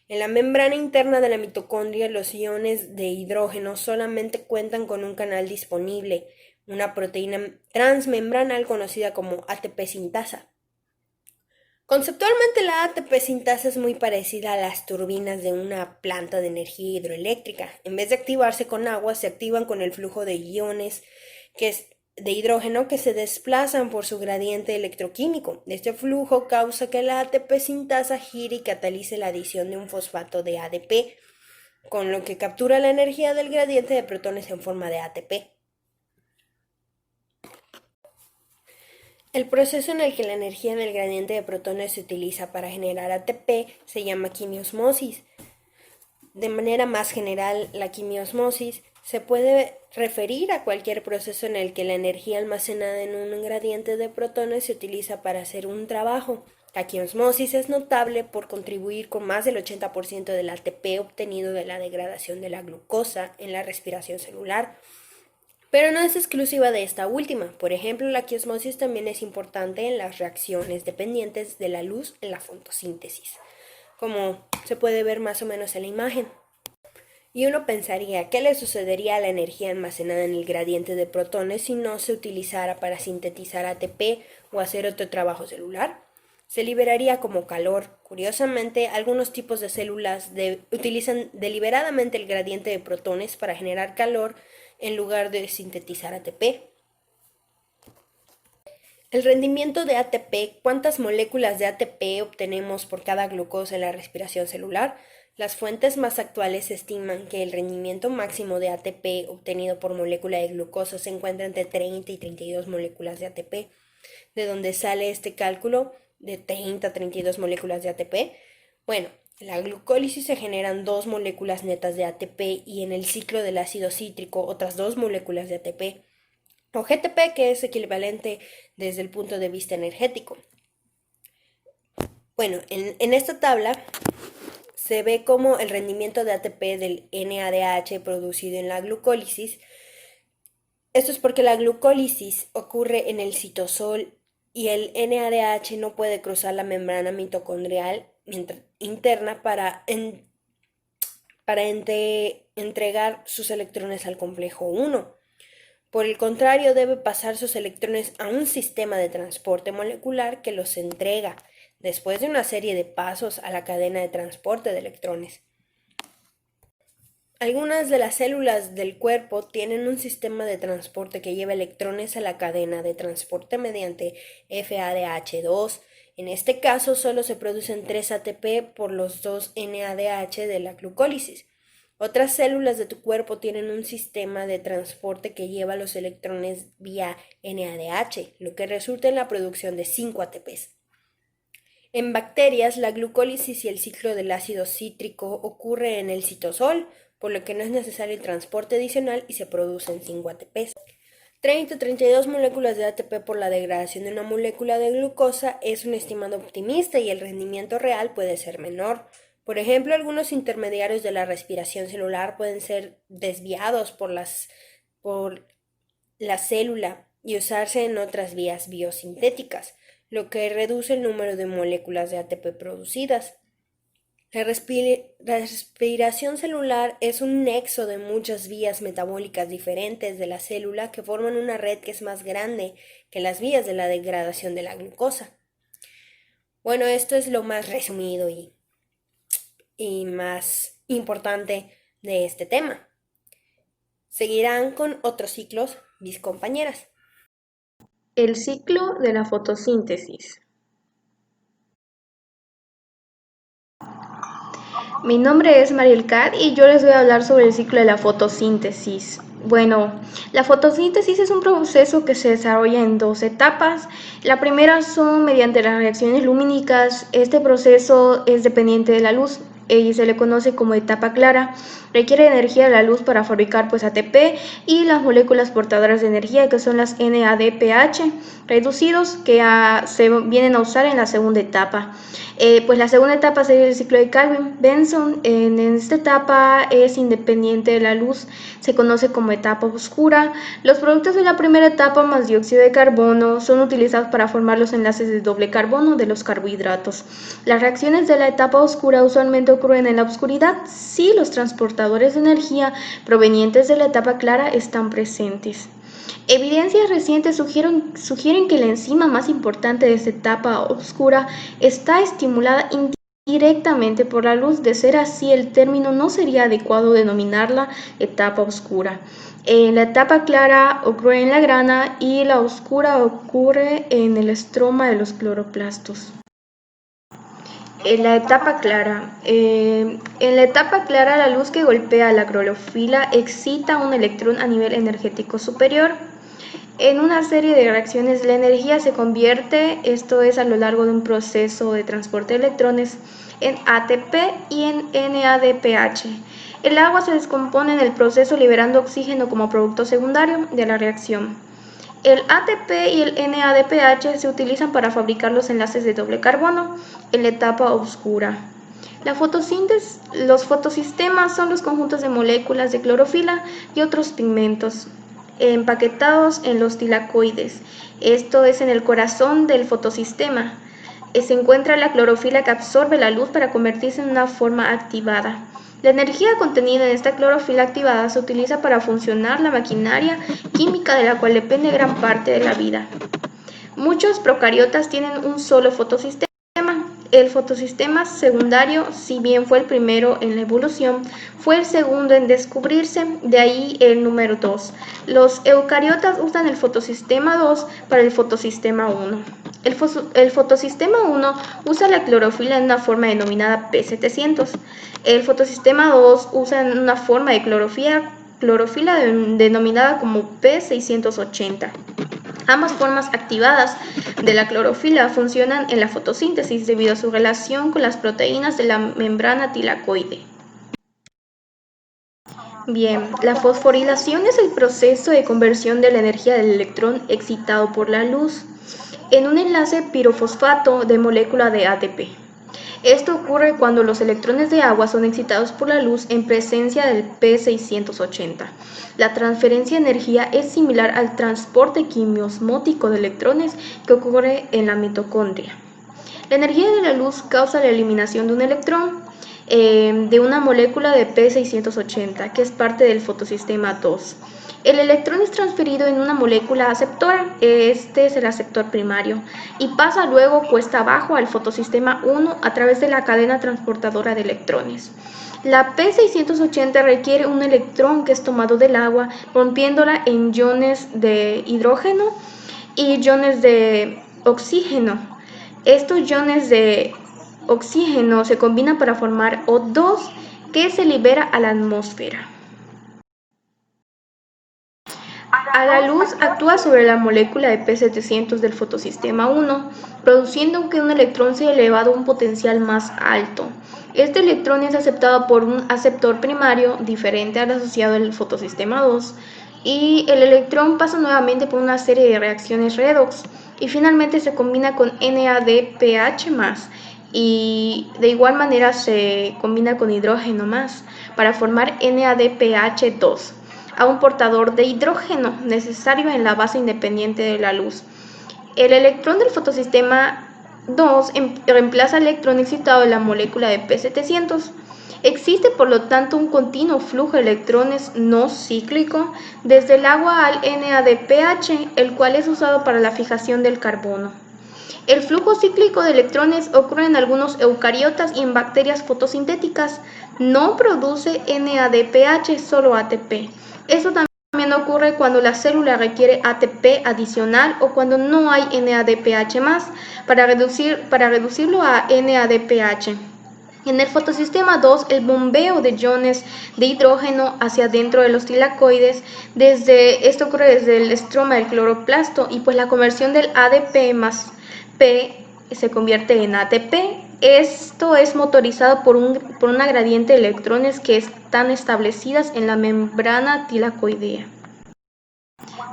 En la membrana interna de la mitocondria, los iones de hidrógeno solamente cuentan con un canal disponible, una proteína transmembranal conocida como ATP sintasa. Conceptualmente, la ATP sintasa es muy parecida a las turbinas de una planta de energía hidroeléctrica. En vez de activarse con agua, se activan con el flujo de iones de hidrógeno que se desplazan por su gradiente electroquímico. Este flujo causa que la ATP sintasa gire y catalice la adición de un fosfato de ADP, con lo que captura la energía del gradiente de protones en forma de ATP. El proceso en el que la energía del gradiente de protones se utiliza para generar ATP se llama quimiosmosis. De manera más general, la quimiosmosis se puede referir a cualquier proceso en el que la energía almacenada en un gradiente de protones se utiliza para hacer un trabajo. La quimiosmosis es notable por contribuir con más del 80% del ATP obtenido de la degradación de la glucosa en la respiración celular. Pero no es exclusiva de esta última. Por ejemplo, la quimiosmosis también es importante en las reacciones dependientes de la luz en la fotosíntesis, como se puede ver más o menos en la imagen. Y uno pensaría, ¿qué le sucedería a la energía almacenada en el gradiente de protones si no se utilizara para sintetizar ATP o hacer otro trabajo celular? Se liberaría como calor. Curiosamente, algunos tipos de células utilizan deliberadamente el gradiente de protones para generar calor en lugar de sintetizar ATP. El rendimiento de ATP, ¿cuántas moléculas de ATP obtenemos por cada glucosa en la respiración celular? Las fuentes más actuales estiman que el rendimiento máximo de ATP obtenido por molécula de glucosa se encuentra entre 30 y 32 moléculas de ATP. ¿De dónde sale este cálculo? de 30 a 32 moléculas de ATP. Bueno, en la glucólisis se generan 2 moléculas netas de ATP y en el ciclo del ácido cítrico otras 2 moléculas de ATP, o GTP, que es equivalente desde el punto de vista energético. Bueno, en esta tabla se ve como el rendimiento de ATP del NADH producido en la glucólisis. Esto es porque la glucólisis ocurre en el citosol y el NADH no puede cruzar la membrana mitocondrial interna para entregar sus electrones al complejo 1. Por el contrario, debe pasar sus electrones a un sistema de transporte molecular que los entrega después de una serie de pasos a la cadena de transporte de electrones. Algunas de las células del cuerpo tienen un sistema de transporte que lleva electrones a la cadena de transporte mediante FADH2. En este caso, solo se producen 3 ATP por los 2 NADH de la glucólisis. Otras células de tu cuerpo tienen un sistema de transporte que lleva los electrones vía NADH, lo que resulta en la producción de 5 ATPs. En bacterias, la glucólisis y el ciclo del ácido cítrico ocurre en el citosol, por lo que no es necesario el transporte adicional y se producen 5 ATPs. 30 o 32 moléculas de ATP por la degradación de una molécula de glucosa es un estimado optimista y el rendimiento real puede ser menor. Por ejemplo, algunos intermediarios de la respiración celular pueden ser desviados por la célula y usarse en otras vías biosintéticas, lo que reduce el número de moléculas de ATP producidas. La respiración celular es un nexo de muchas vías metabólicas diferentes de la célula que forman una red que es más grande que las vías de la degradación de la glucosa. Bueno, esto es lo más resumido y más importante de este tema. Seguirán con otros ciclos mis compañeras. El ciclo de la fotosíntesis. Mi nombre es Mariel Cat y yo les voy a hablar sobre el ciclo de la fotosíntesis. Bueno, la fotosíntesis es un proceso que se desarrolla en 2 etapas. La primera son mediante las reacciones lumínicas. Este proceso es dependiente de la luz y se le conoce como etapa clara. Requiere energía de la luz para fabricar ATP y las moléculas portadoras de energía, que son las NADPH reducidos, que se vienen a usar en la segunda etapa. Pues la segunda etapa sería el ciclo de Calvin-Benson. En esta etapa es independiente de la luz, se conoce como etapa oscura. Los productos de la primera etapa más dióxido de carbono son utilizados para formar los enlaces de doble carbono de los carbohidratos. Las reacciones de la etapa oscura usualmente ocurren en la oscuridad si los transportadores de energía provenientes de la etapa clara están presentes. Evidencias recientes sugieren que la enzima más importante de esta etapa oscura está estimulada indirectamente por la luz. De ser así, el término no sería adecuado denominarla etapa oscura. La etapa clara ocurre en la grana y la oscura ocurre en el estroma de los cloroplastos. En la etapa clara. En la etapa clara, la luz que golpea la clorofila excita un electrón a nivel energético superior. En una serie de reacciones, la energía se convierte, esto es a lo largo de un proceso de transporte de electrones, en ATP y en NADPH. El agua se descompone en el proceso liberando oxígeno como producto secundario de la reacción. El ATP y el NADPH se utilizan para fabricar los enlaces de doble carbono en la etapa oscura. Los fotosistemas son los conjuntos de moléculas de clorofila y otros pigmentos empaquetados en los tilacoides. Esto es en el corazón del fotosistema. Se encuentra la clorofila que absorbe la luz para convertirse en una forma activada. La energía contenida en esta clorofila activada se utiliza para funcionar la maquinaria química de la cual depende gran parte de la vida. Muchos procariotas tienen un solo fotosistema. El fotosistema secundario, si bien fue el primero en la evolución, fue el segundo en descubrirse, de ahí el número 2. Los eucariotas usan el fotosistema 2 para el fotosistema 1. El fotosistema 1 usa la clorofila en una forma denominada P700. El fotosistema 2 usa una forma de clorofila denominada como P680. Ambas formas activadas de la clorofila funcionan en la fotosíntesis debido a su relación con las proteínas de la membrana tilacoide. Bien, la fosforilación es el proceso de conversión de la energía del electrón excitado por la luz en un enlace pirofosfato de molécula de ATP. Esto ocurre cuando los electrones de agua son excitados por la luz en presencia del P680. La transferencia de energía es similar al transporte quimiosmótico de electrones que ocurre en la mitocondria. La energía de la luz causa la eliminación de un electrón de una molécula de P680, que es parte del fotosistema 2. El electrón es transferido en una molécula aceptora, este es el aceptor primario, y pasa luego cuesta abajo al fotosistema 1 a través de la cadena transportadora de electrones. La P680 requiere un electrón que es tomado del agua, rompiéndola en iones de hidrógeno y iones de oxígeno. Estos iones de oxígeno se combinan para formar O2, que se libera a la atmósfera. A la luz actúa sobre la molécula de P700 del fotosistema 1, produciendo que un electrón sea elevado a un potencial más alto. Este electrón es aceptado por un aceptor primario diferente al asociado del fotosistema 2, y el electrón pasa nuevamente por una serie de reacciones redox y finalmente se combina con NADPH+, y de igual manera se combina con hidrógeno más para formar NADPH2, a un portador de hidrógeno necesario en la base independiente de la luz. El electrón del fotosistema 2 reemplaza al electrón excitado de la molécula de P700. Existe por lo tanto un continuo flujo de electrones no cíclico desde el agua al NADPH, el cual es usado para la fijación del carbono. El flujo cíclico de electrones ocurre en algunos eucariotas y en bacterias fotosintéticas. No produce NADPH, solo ATP. Esto también ocurre cuando la célula requiere ATP adicional o cuando no hay NADPH más para reducirlo a NADPH. En el fotosistema 2, el bombeo de iones de hidrógeno hacia adentro de los tilacoides, esto ocurre desde el estroma del cloroplasto, y pues la conversión del ADP más P se convierte en ATP. Esto es motorizado por una gradiente de electrones que están establecidas en la membrana tilacoidea.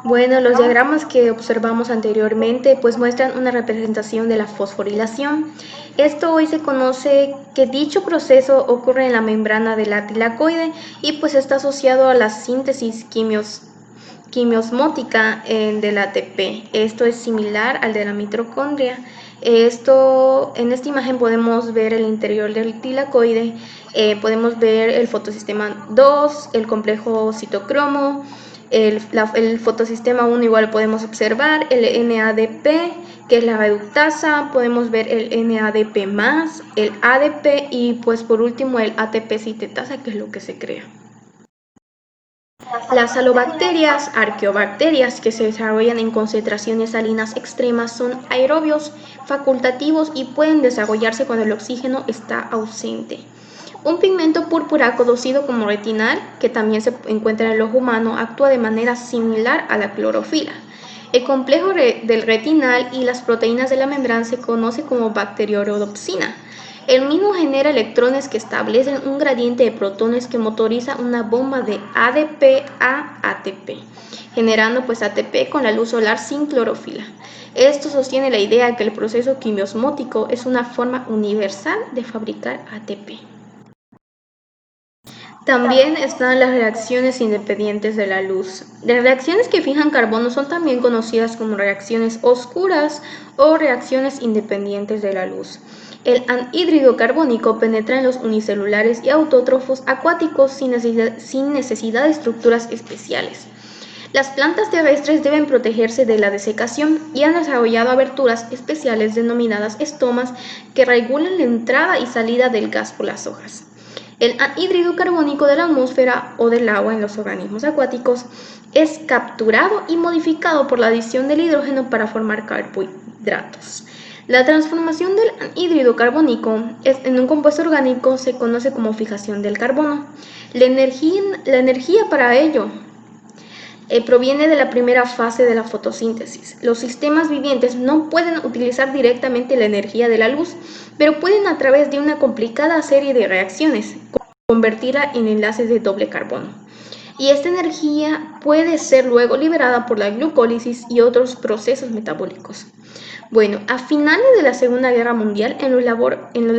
Bueno, los diagramas que observamos anteriormente pues muestran una representación de la fosforilación. Esto hoy se conoce que dicho proceso ocurre en la membrana de la tilacoide y pues está asociado a la síntesis quimiosmótica del ATP. Esto es similar al de la mitocondria. En esta imagen podemos ver el interior del tilacoide, podemos ver el fotosistema 2, el complejo citocromo, el fotosistema 1 igual podemos observar, el NADP, que es la reductasa, podemos ver el NADP+, el ADP y pues por último el ATP sintetasa, que es lo que se crea. Las salobacterias, arqueobacterias, que se desarrollan en concentraciones salinas extremas, son aerobios facultativos y pueden desarrollarse cuando el oxígeno está ausente. Un pigmento púrpura conocido como retinal, que también se encuentra en el ojo humano, actúa de manera similar a la clorofila. El complejo del retinal y las proteínas de la membrana se conoce como bacteriorhodopsina. El mismo genera electrones que establecen un gradiente de protones que motoriza una bomba de ADP a ATP, generando pues ATP con la luz solar sin clorofila. Esto sostiene la idea de que el proceso quimiosmótico es una forma universal de fabricar ATP. También están las reacciones independientes de la luz. Las reacciones que fijan carbono son también conocidas como reacciones oscuras o reacciones independientes de la luz. El anhídrido carbónico penetra en los unicelulares y autótrofos acuáticos sin necesidad de estructuras especiales. Las plantas terrestres deben protegerse de la desecación y han desarrollado aberturas especiales denominadas estomas que regulan la entrada y salida del gas por las hojas. El anhídrido carbónico de la atmósfera o del agua en los organismos acuáticos es capturado y modificado por la adición del hidrógeno para formar carbohidratos. La transformación del anhídrido carbónico en un compuesto orgánico se conoce como fijación del carbono. La energía para ello proviene de la primera fase de la fotosíntesis. Los sistemas vivientes no pueden utilizar directamente la energía de la luz, pero pueden a través de una complicada serie de reacciones convertirla en enlaces de doble carbono. Y esta energía puede ser luego liberada por la glucólisis y otros procesos metabólicos. Bueno, a finales de la Segunda Guerra Mundial, en los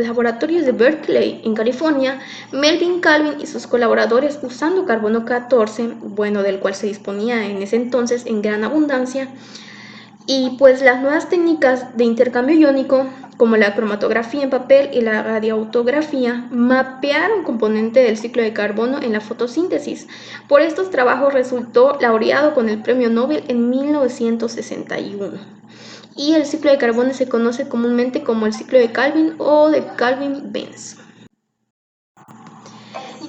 laboratorios de Berkeley, en California, Melvin Calvin y sus colaboradores, usando carbono 14, bueno, del cual se disponía en ese entonces en gran abundancia, y pues las nuevas técnicas de intercambio iónico, como la cromatografía en papel y la radioautografía, mapearon componentes del ciclo de carbono en la fotosíntesis. Por estos trabajos resultó laureado con el Premio Nobel en 1961. Y el ciclo de carbono se conoce comúnmente como el ciclo de Calvin o de Calvin-Benz.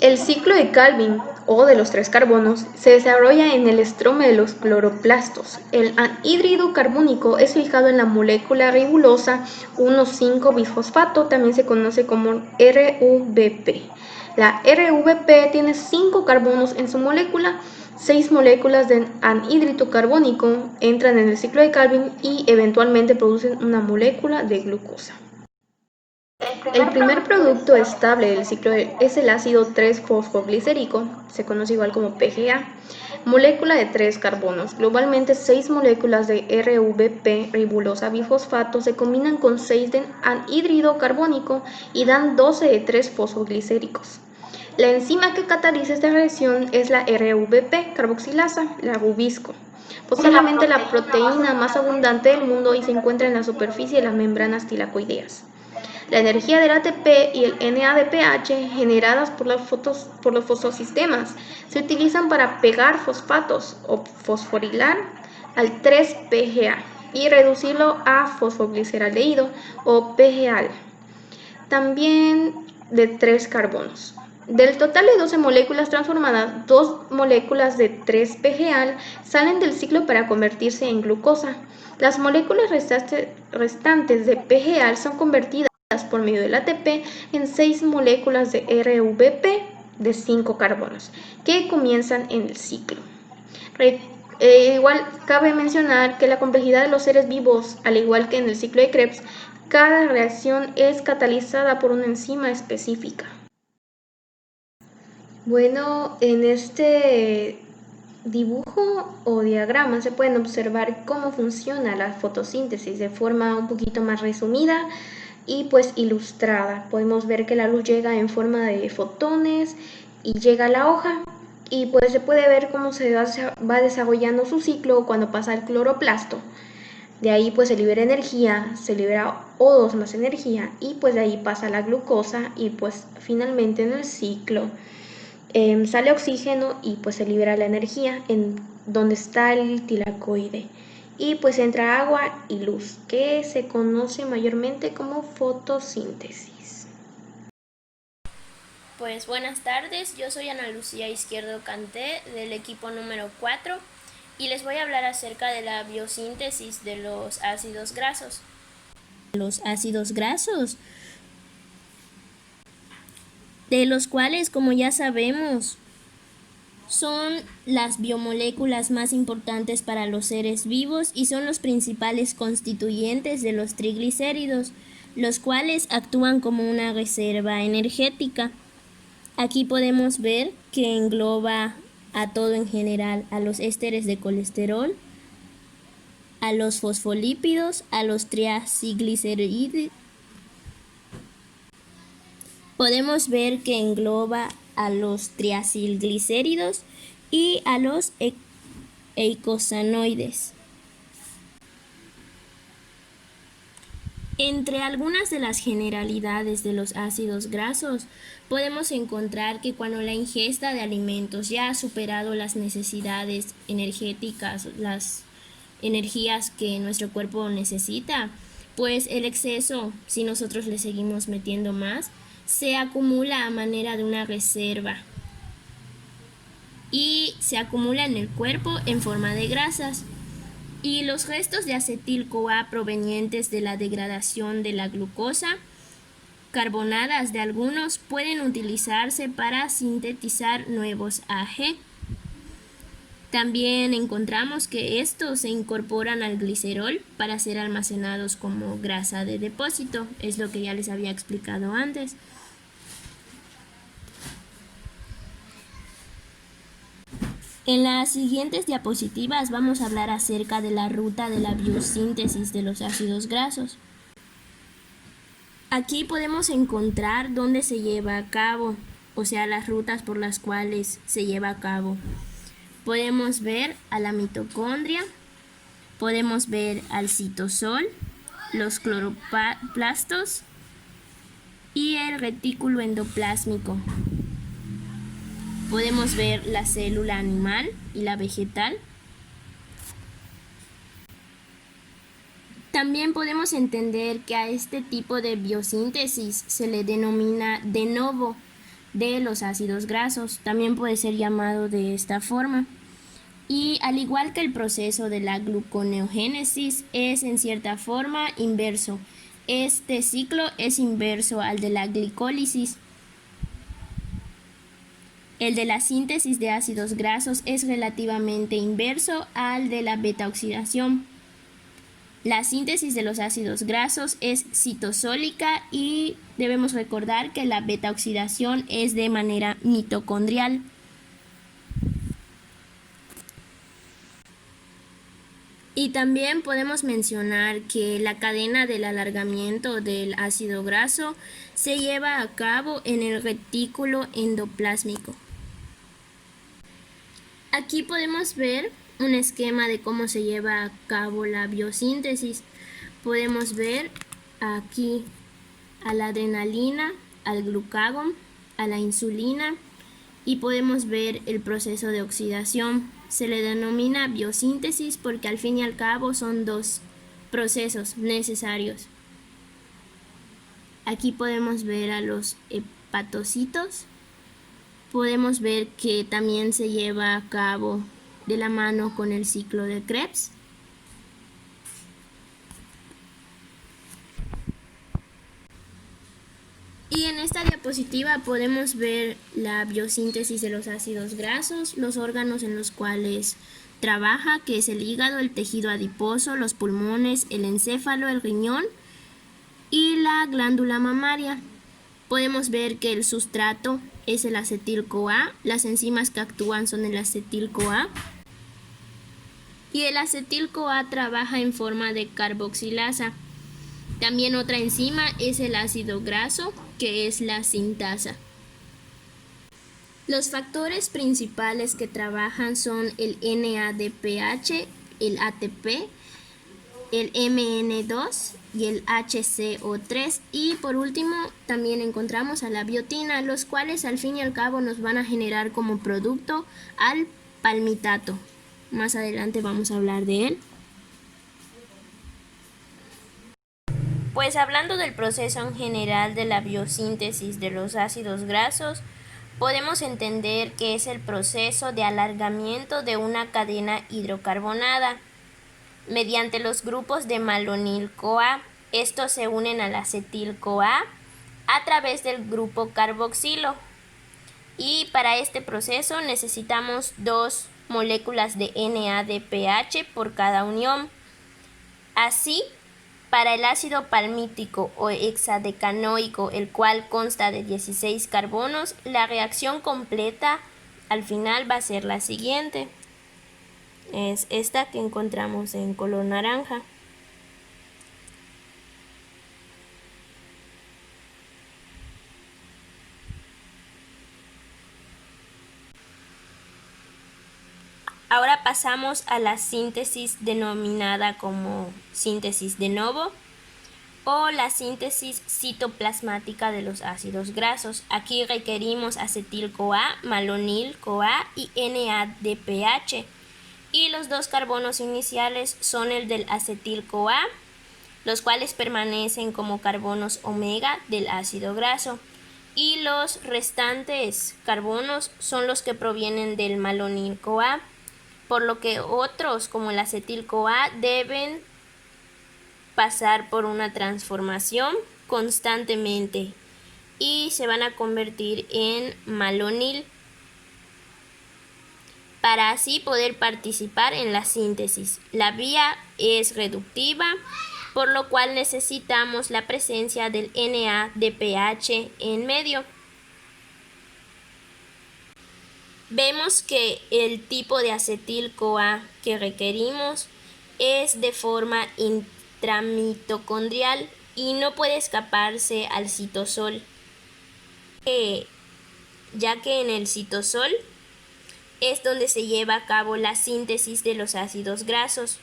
El ciclo de Calvin, o de los tres carbonos, se desarrolla en el estroma de los cloroplastos. El anhídrido carbónico es fijado en la molécula ribulosa 1,5-bisfosfato, también se conoce como RVP. La RVP tiene 5 carbonos en su molécula. 6 moléculas de anhídrido carbónico entran en el ciclo de Calvin y eventualmente producen una molécula de glucosa. El primer producto estable del ciclo es el ácido 3-fosfoglicérico, se conoce igual como PGA, molécula de 3 carbonos. Globalmente 6 moléculas de RVP ribulosa bifosfato se combinan con 6 de anhídrido carbónico y dan 12 de 3-fosfoglicéricos. La enzima que cataliza esta reacción es la RVP carboxilasa, la rubisco. Posiblemente la proteína más abundante del mundo y se encuentra en la superficie de las membranas tilacoideas. La energía del ATP y el NADPH generadas por los fosfosistemas se utilizan para pegar fosfatos o fosforilar al 3-PGA y reducirlo a fosfogliceraldehído o PGAL, también de 3 carbonos. Del total de 12 moléculas transformadas, 2 moléculas de 3-PGAL salen del ciclo para convertirse en glucosa. Las moléculas restantes de PGAL son convertidas por medio del ATP en 6 moléculas de RVP de 5 carbonos que comienzan en el ciclo. Igual cabe mencionar que la complejidad de los seres vivos, al igual que en el ciclo de Krebs, cada reacción es catalizada por una enzima específica. Bueno, en este dibujo o diagrama se pueden observar cómo funciona la fotosíntesis de forma un poquito más resumida y pues ilustrada. Podemos ver que la luz llega en forma de fotones y llega a la hoja y pues se puede ver cómo se va desarrollando su ciclo cuando pasa el cloroplasto. De ahí pues se libera energía, se libera O2 más energía y pues de ahí pasa la glucosa y pues finalmente en el ciclo sale oxígeno y pues se libera la energía en donde está el tilacoide. Y pues entra agua y luz, que se conoce mayormente como fotosíntesis. Pues buenas tardes, yo soy Ana Lucía Izquierdo Canté del equipo número 4 y les voy a hablar acerca de la biosíntesis de los ácidos grasos. Los ácidos grasos, de los cuales, como ya sabemos, son las biomoléculas más importantes para los seres vivos y son los principales constituyentes de los triglicéridos, los cuales actúan como una reserva energética. Aquí podemos ver que engloba a todo en general, a los ésteres de colesterol, a los fosfolípidos, a los triacilglicerídeos. Podemos ver que engloba a los triacilglicéridos y a los eicosanoides. Entre algunas de las generalidades de los ácidos grasos, podemos encontrar que cuando la ingesta de alimentos ya ha superado las necesidades energéticas, las energías que nuestro cuerpo necesita, pues el exceso, si nosotros le seguimos metiendo más, se acumula a manera de una reserva y se acumula en el cuerpo en forma de grasas. Y los restos de acetil-CoA provenientes de la degradación de la glucosa carbonadas de algunos pueden utilizarse para sintetizar nuevos AG. También encontramos que estos se incorporan al glicerol para ser almacenados como grasa de depósito, es lo que ya les había explicado antes. En las siguientes diapositivas vamos a hablar acerca de la ruta de la biosíntesis de los ácidos grasos. Aquí podemos encontrar dónde se lleva a cabo, o sea, las rutas por las cuales se lleva a cabo. Podemos ver a la mitocondria, podemos ver al citosol, los cloroplastos y el retículo endoplásmico. Podemos ver la célula animal y la vegetal. También podemos entender que a este tipo de biosíntesis se le denomina de novo de los ácidos grasos, también puede ser llamado de esta forma. Y al igual que el proceso de la gluconeogénesis es en cierta forma inverso. Este ciclo es inverso al de la glicólisis. El de la síntesis de ácidos grasos es relativamente inverso al de la beta-oxidación. La síntesis de los ácidos grasos es citosólica y debemos recordar que la beta-oxidación es de manera mitocondrial. Y también podemos mencionar que la cadena del alargamiento del ácido graso se lleva a cabo en el retículo endoplásmico. Aquí podemos ver un esquema de cómo se lleva a cabo la biosíntesis. Podemos ver aquí a la adrenalina, al glucagón, a la insulina y podemos ver el proceso de oxidación. Se le denomina biosíntesis porque al fin y al cabo son dos procesos necesarios. Aquí podemos ver a los hepatocitos. Podemos ver que también se lleva a cabo de la mano con el ciclo de Krebs. Y en esta diapositiva podemos ver la biosíntesis de los ácidos grasos, los órganos en los cuales trabaja, que es el hígado, el tejido adiposo, los pulmones, el encéfalo, el riñón y la glándula mamaria. Podemos ver que el sustrato es el acetil-CoA, las enzimas que actúan son el acetil-CoA y el acetil-CoA trabaja en forma de carboxilasa. También otra enzima es el ácido graso, que es la sintasa. Los factores principales que trabajan son el NADPH, el ATP, el MN2 y el HCO3 y por último también encontramos a la biotina, los cuales al fin y al cabo nos van a generar como producto al palmitato. Más adelante vamos a hablar de él. Pues hablando del proceso en general de la biosíntesis de los ácidos grasos, podemos entender que es el proceso de alargamiento de una cadena hidrocarbonada mediante los grupos de malonil-CoA. Estos se unen al acetil-CoA a través del grupo carboxilo. Y para este proceso necesitamos 2 moléculas de NADPH por cada unión. Así, para el ácido palmítico o hexadecanoico, el cual consta de 16 carbonos, la reacción completa al final va a ser la siguiente. Es esta que encontramos en color naranja. Ahora pasamos a la síntesis denominada como síntesis de novo o la síntesis citoplasmática de los ácidos grasos. Aquí requerimos acetil-CoA, malonil-CoA y NADPH. Y los 2 carbonos iniciales son el del acetil-CoA, los cuales permanecen como carbonos omega del ácido graso. Y los restantes carbonos son los que provienen del malonil-CoA, por lo que otros como el acetil-CoA deben pasar por una transformación constantemente y se van a convertir en malonil. para así poder participar en la síntesis. La vía es reductiva, por lo cual necesitamos la presencia del NADPH en medio. Vemos que el tipo de acetil-CoA que requerimos es de forma intramitocondrial y no puede escaparse al citosol, ya que en el citosol es donde se lleva a cabo la síntesis de los ácidos grasos.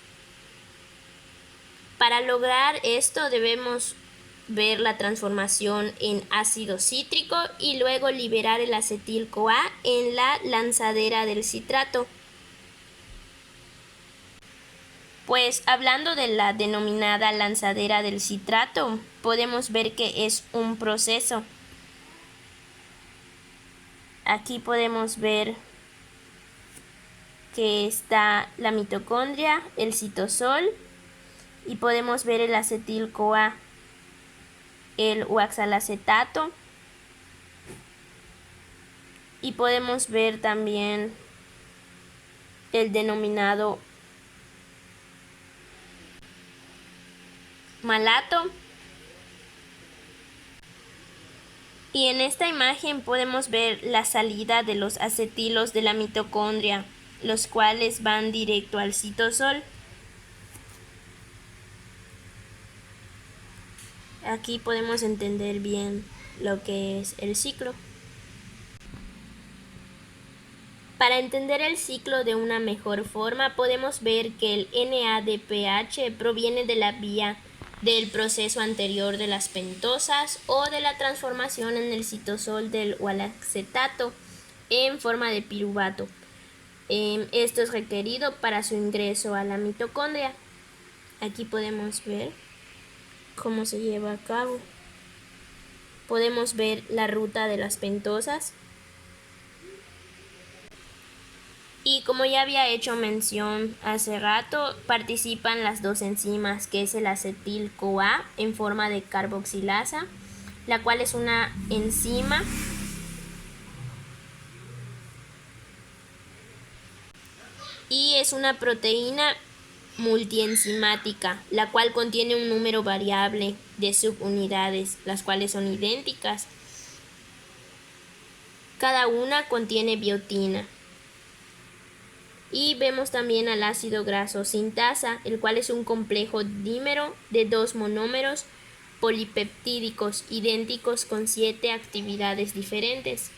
Para lograr esto debemos ver la transformación en ácido cítrico y luego liberar el acetil-CoA en la lanzadera del citrato. Pues hablando de la denominada lanzadera del citrato, podemos ver que es un proceso. Aquí podemos ver que está la mitocondria, el citosol, y podemos ver el acetil-CoA, el oxalacetato, y podemos ver también el denominado malato. Y en esta imagen podemos ver la salida de los acetilos de la mitocondria, los cuales van directo al citosol. Aquí podemos entender bien lo que es el ciclo. Para entender el ciclo de una mejor forma, podemos ver que el NADPH proviene de la vía del proceso anterior de las pentosas o de la transformación en el citosol del oxalacetato en forma de piruvato. Esto es requerido para su ingreso a la mitocondria. Aquí podemos ver cómo se lleva a cabo. Podemos ver la ruta de las pentosas. Y como ya había hecho mención hace rato, participan las dos enzimas, que es el acetil-CoA en forma de carboxilasa, la cual es una enzima y es una proteína multienzimática, la cual contiene un número variable de subunidades, las cuales son idénticas. Cada una contiene biotina. Y vemos también al ácido graso sintasa, el cual es un complejo dímero de dos monómeros polipeptídicos idénticos con 7 actividades diferentes.